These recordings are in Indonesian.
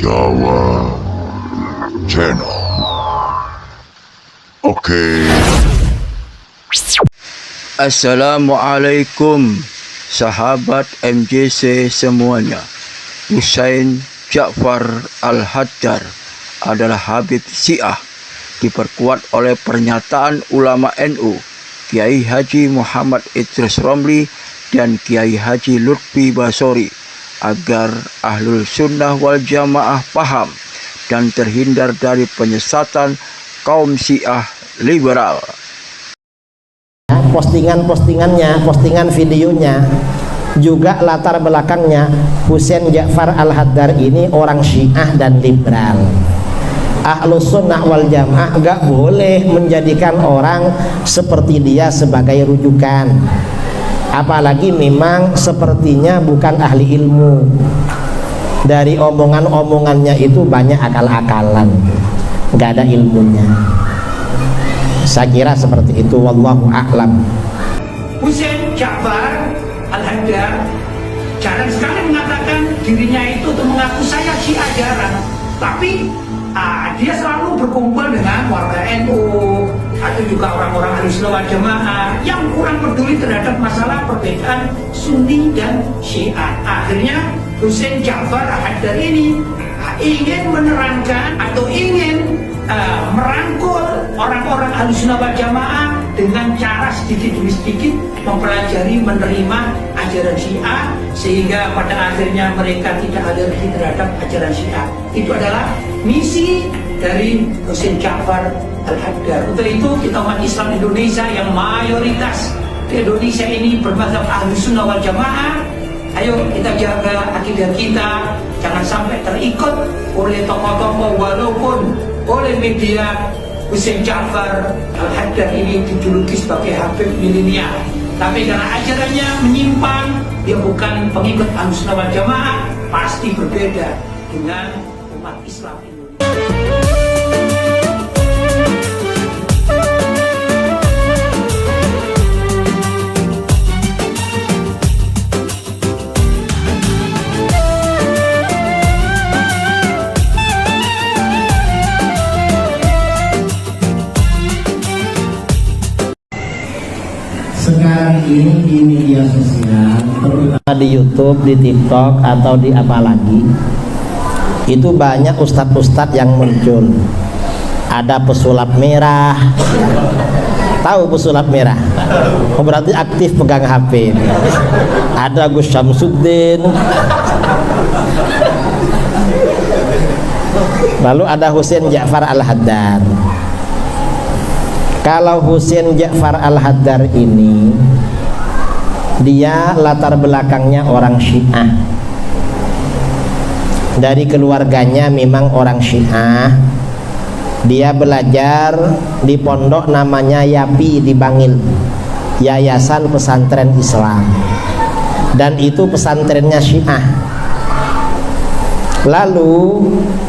Jawa Channel. Oke. Assalamualaikum sahabat MJC semuanya. Husain Ja'far Al-Haddad adalah Habib Syiah, diperkuat oleh pernyataan ulama NU Kiai Haji Muhammad Idris Romli dan Kiai Haji Lutfi Basori, agar Ahlul Sunnah wal Jamaah paham dan terhindar dari penyesatan kaum Syiah liberal. Postingan-postingannya, postingan videonya, juga latar belakangnya Husain Ja'far Al-Haddad ini orang Syiah dan liberal. Ahlus Sunnah wal Jamaah gak boleh menjadikan orang seperti dia sebagai rujukan, apalagi memang sepertinya bukan ahli ilmu. Dari omongan-omongannya itu banyak akal-akalan, gak ada ilmunya. Saya kira seperti itu, wallahu a'lam. Husain Ja'far Al-Haddad jarang sekali mengatakan dirinya itu atau mengaku saya Syiah, jarang. Tapi dia selalu berkumpul dengan warga NU atau juga orang-orang Ahlus Sunnah wal Jamaah yang kurang peduli terhadap masalah perbedaan Sunni dan Syiah. Akhirnya Husain Ja'far Al-Haddad ini ingin menerangkan atau ingin merangkul orang-orang Ahlus Sunnah wal Jamaah dengan cara sedikit demi sedikit mempelajari, menerima ajaran Syiah, sehingga pada akhirnya mereka tidak alergi terhadap ajaran Syiah. Itu adalah misi dari Husain Ja'far Al-Haddad. Untuk itu kita umat Islam Indonesia yang mayoritas di Indonesia ini bermadzhab Ahlus Sunnah wal Jamaah, ayo kita jaga akidah kita, jangan sampai terikut oleh tokoh-tokoh walaupun oleh media Husain Ja'far Al-Haddad ini dijuluki sebagai Habib milenial. Tapi karena ajarannya menyimpang, dia bukan pengikut Ahlus Sunnah wal Jamaah, pasti berbeda dengan umat Islam Indonesia. Sekarang ini di media sosial, terutama di YouTube, di TikTok, atau di apa lagi, itu banyak ustadz-ustadz yang muncul. Ada pesulap merah, tahu pesulap merah? Oh, berarti aktif pegang HP. Ada Gus Syamsuddin, lalu ada Husain Ja'far Al-Haddad. Kalau Husain Ja'far Al-Haddad ini, dia latar belakangnya orang Syiah. Dari keluarganya memang orang Syiah. Dia belajar di pondok namanya YAPI di Bangil, Yayasan Pesantren Islam, dan itu pesantrennya Syiah. Lalu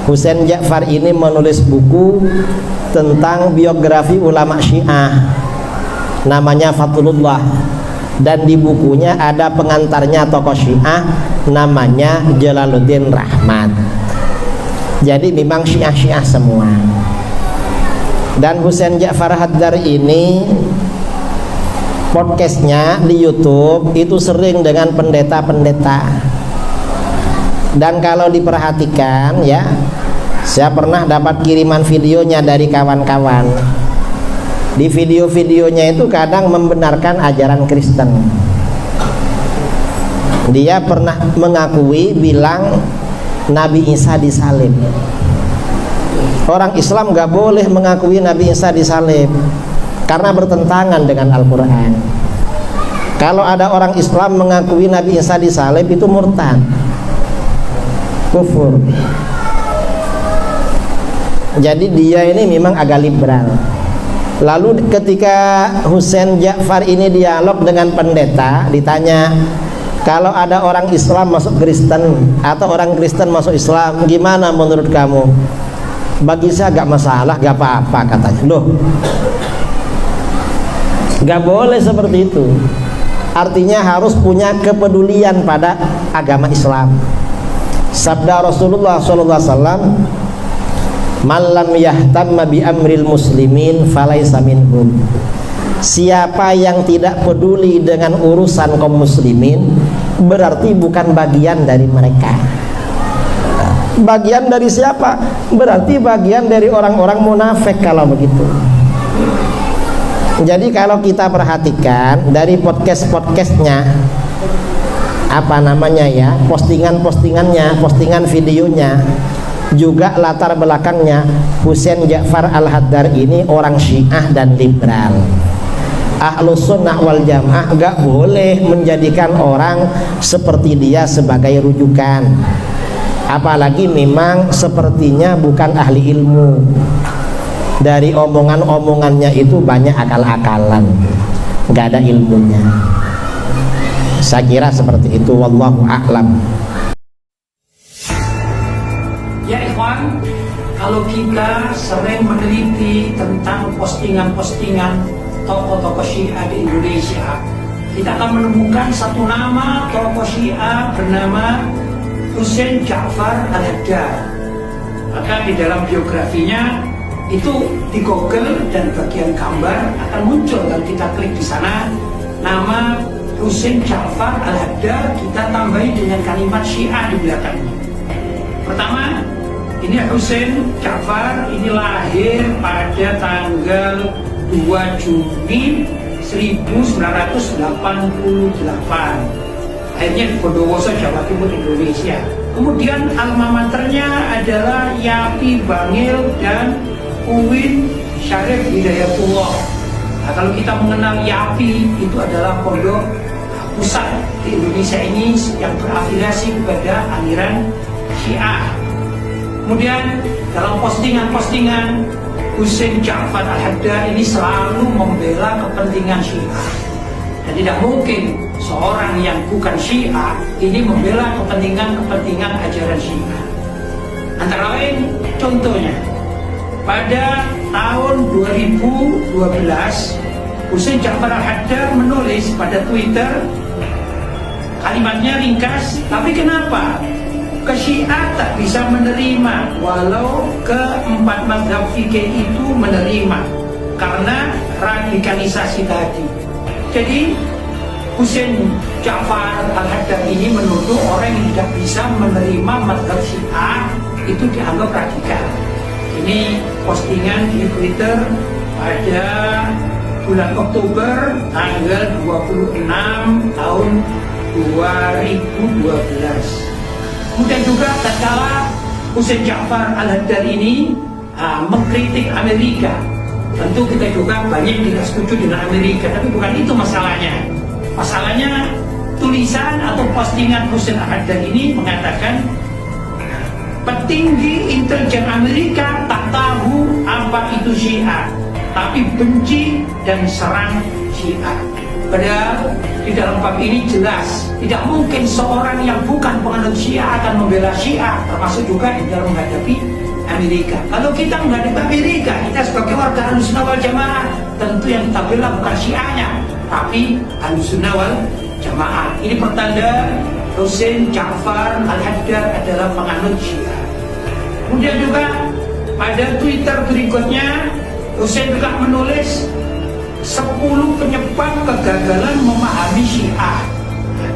Husain Ja'far ini menulis buku tentang biografi ulama Syiah, namanya Fathulullah, dan di bukunya ada pengantarnya tokoh Syiah namanya Jalaluddin Rahmat. Jadi memang Syiah-Syiah semua. Dan Husain Ja'far Al-Haddad ini podcastnya di YouTube itu sering dengan pendeta-pendeta. Dan kalau diperhatikan ya, saya pernah dapat kiriman videonya dari kawan-kawan. Di video-videonya itu kadang membenarkan ajaran Kristen. Dia pernah mengakui bilang Nabi Isa disalib. Orang Islam gak boleh mengakui Nabi Isa disalib karena bertentangan dengan Al-Quran. Kalau ada orang Islam mengakui Nabi Isa disalib, itu murtad, kufur. Jadi dia ini memang agak liberal. Lalu ketika Husain Ja'far ini dialog dengan pendeta, ditanya, kalau ada orang Islam masuk Kristen atau orang Kristen masuk Islam, gimana menurut kamu? Bagi saya gak masalah, gak apa-apa, katanya. Loh, gak boleh seperti itu. Artinya harus punya kepedulian pada agama Islam. Sabda Rasulullah SAW, "Malam yahtamma bi amril muslimin falaysa minhum." Siapa yang tidak peduli dengan urusan kaum muslimin berarti bukan bagian dari mereka. Bagian dari siapa? Berarti bagian dari orang-orang munafik kalau begitu. Jadi kalau kita perhatikan dari podcast-podcastnya, apa namanya ya, postingan-postingannya, postingan videonya, juga latar belakangnya Husain Ja'far Al-Haddar ini orang Syiah dan liberal. Ahlus Sunnah wal Jamaah gak boleh menjadikan orang seperti dia sebagai rujukan, apalagi memang sepertinya bukan ahli ilmu. Dari omongan-omongannya itu banyak akal-akalan, gak ada ilmunya. Saya kira seperti itu, wallahu a'lam. Ya ikhwan, kalau kita sering meneliti tentang postingan-postingan tokoh-tokoh Syiah di Indonesia, kita akan menemukan satu nama tokoh Syiah bernama Husain Ja'far Al-Haddar. Maka di dalam biografinya itu di Google dan bagian gambar akan muncul, kalau kita klik di sana nama Husain Ja'far Al-Haddar, kita tambahi dengan kalimat Syiah di belakangnya. Pertama, ini Husain Ja'far ini lahir pada tanggal 2 Juni 1988. Akhirnya di Bondowoso, Jawa Timur, Indonesia. Kemudian alma maternya adalah Yapi Bangil dan Uwin Syarif Hidayatullah. Nah, kalau kita mengenal Yapi, itu adalah pondok pusat di Indonesia ini yang berafiliasi kepada aliran Syiah. Kemudian dalam postingan-postingan, Husain Ja'far Al-Haddar ini selalu membela kepentingan Syiah. Dan tidak mungkin seorang yang bukan Syiah ini membela kepentingan ajaran Syiah. Antara lain contohnya, pada tahun 2012 Husain Ja'far Al-Haddar menulis pada Twitter, kalimatnya ringkas, tapi kenapa ke Syiah tak bisa menerima walau keempat mazhab fikih itu menerima? Karena radikalisasi tadi. Jadi Husain Ja'far Al-Haddar ini menuduh orang yang tidak bisa menerima mazhab Syiah itu dianggap radikal. Ini postingan di Twitter pada bulan Oktober tanggal 26 tahun 2012. Kemudian juga tatkala Husain Ja'far Al-Haddar ini mengkritik Amerika, tentu kita juga banyak tidak setuju dengan Amerika, tapi bukan itu masalahnya. Masalahnya tulisan atau postingan Husain Al-Haddar ini mengatakan petinggi intelijen Amerika tak tahu apa itu Syiah, tapi benci dan serang Syiah. Padahal di dalam bab ini jelas tidak mungkin seorang yang bukan penganut Syiah akan membela Syiah, termasuk juga di dalam menghadapi Amerika. Kalau kita menghadapi Amerika, kita sebagai warga Ahlussunnah wal Jamaah, tentu yang kita bela bukan Syiahnya, tapi Ahlussunnah wal Jamaah. Ini pertanda Husain Ja'far Al-Haddar adalah penganut Syiah. Kemudian juga pada Twitter berikutnya, Husain juga menulis 10 penyebab kegagalan memahami Syiah.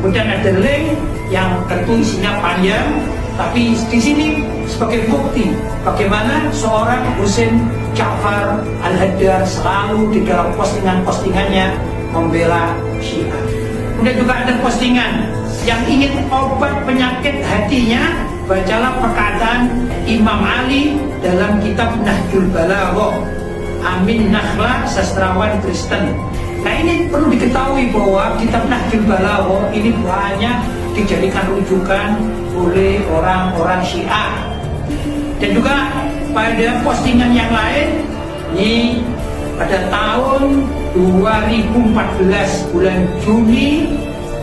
Kemudian ada link yang tentu isinya panjang, tapi di sini sebagai bukti bagaimana seorang Husain Ja'far Al-Haddar selalu di dalam postingan-postingannya membela Syiah. Kemudian juga ada postingan yang ingin obat penyakit hatinya, bacalah perkataan Imam Ali dalam kitab Nahjul Balaghah. Amin Nakhla, sastrawan Kristen. Nah, ini perlu diketahui bahwa kitab Nahjul Balaghah ini banyak dijadikan rujukan oleh orang-orang Syiah. Dan juga pada postingan yang lain, ini pada tahun 2014 bulan Juni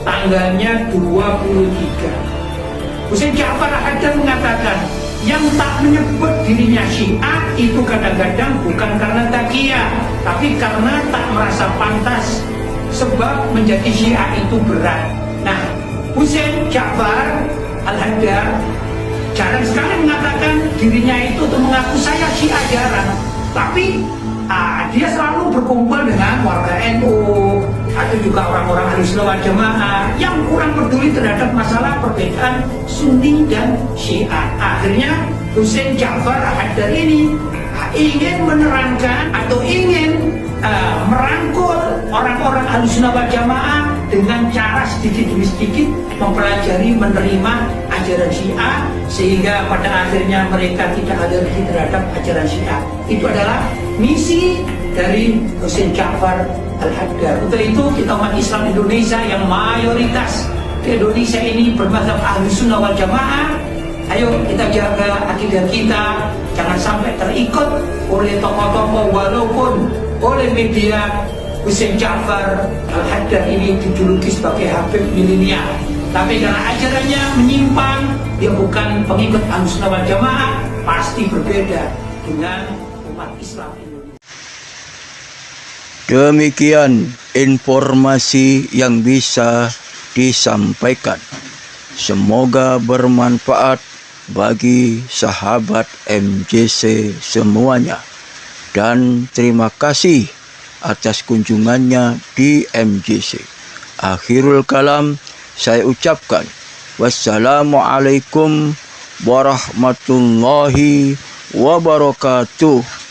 tanggalnya 23, Husain Ja'far Al-Haddar mengatakan yang tak menyebut dirinya Syiah itu kadang-kadang bukan karena taqiyah, tapi karena tak merasa pantas, sebab menjadi Syiah itu berat. Nah, Husain Ja'far Al-Haddar jarang sekali mengatakan dirinya itu atau mengaku saya Syiah, jarang. Tapi dia selalu berkumpul dengan warga NU atau juga orang-orang Ahlussunnah wal Jamaah yang kurang peduli terhadap masalah perbedaan Sunni dan Syiah. Akhirnya Husain Ja'far Al-Haddad ini ingin menerangkan atau ingin merangkul orang-orang Ahlussunnah wal Jamaah dengan cara sedikit demi sedikit mempelajari, menerima ajaran Syiah, sehingga pada akhirnya mereka tidak alergi terhadap ajaran Syiah. Itu adalah misi dari Husain Ja'far Al-Haddad. Untuk itu kita umat Islam Indonesia yang mayoritas di Indonesia ini bermadzhab Ahlussunnah wal Jamaah, ayo kita jaga akidah kita, jangan sampai terikut oleh tokoh-tokoh walaupun oleh media Husain Ja'far Al-Haddad ini dijuluki sebagai Habib milenial. Tapi karena ajarannya menyimpang, dia bukan pengikut Ahlussunnah wal Jamaah, pasti berbeda dengan umat Islam Indonesia. Demikian informasi yang bisa disampaikan. Semoga bermanfaat bagi sahabat MJC semuanya. Dan terima kasih atas kunjungannya di MJC. Akhirul kalam, saya ucapkan wassalamualaikum warahmatullahi wabarakatuh.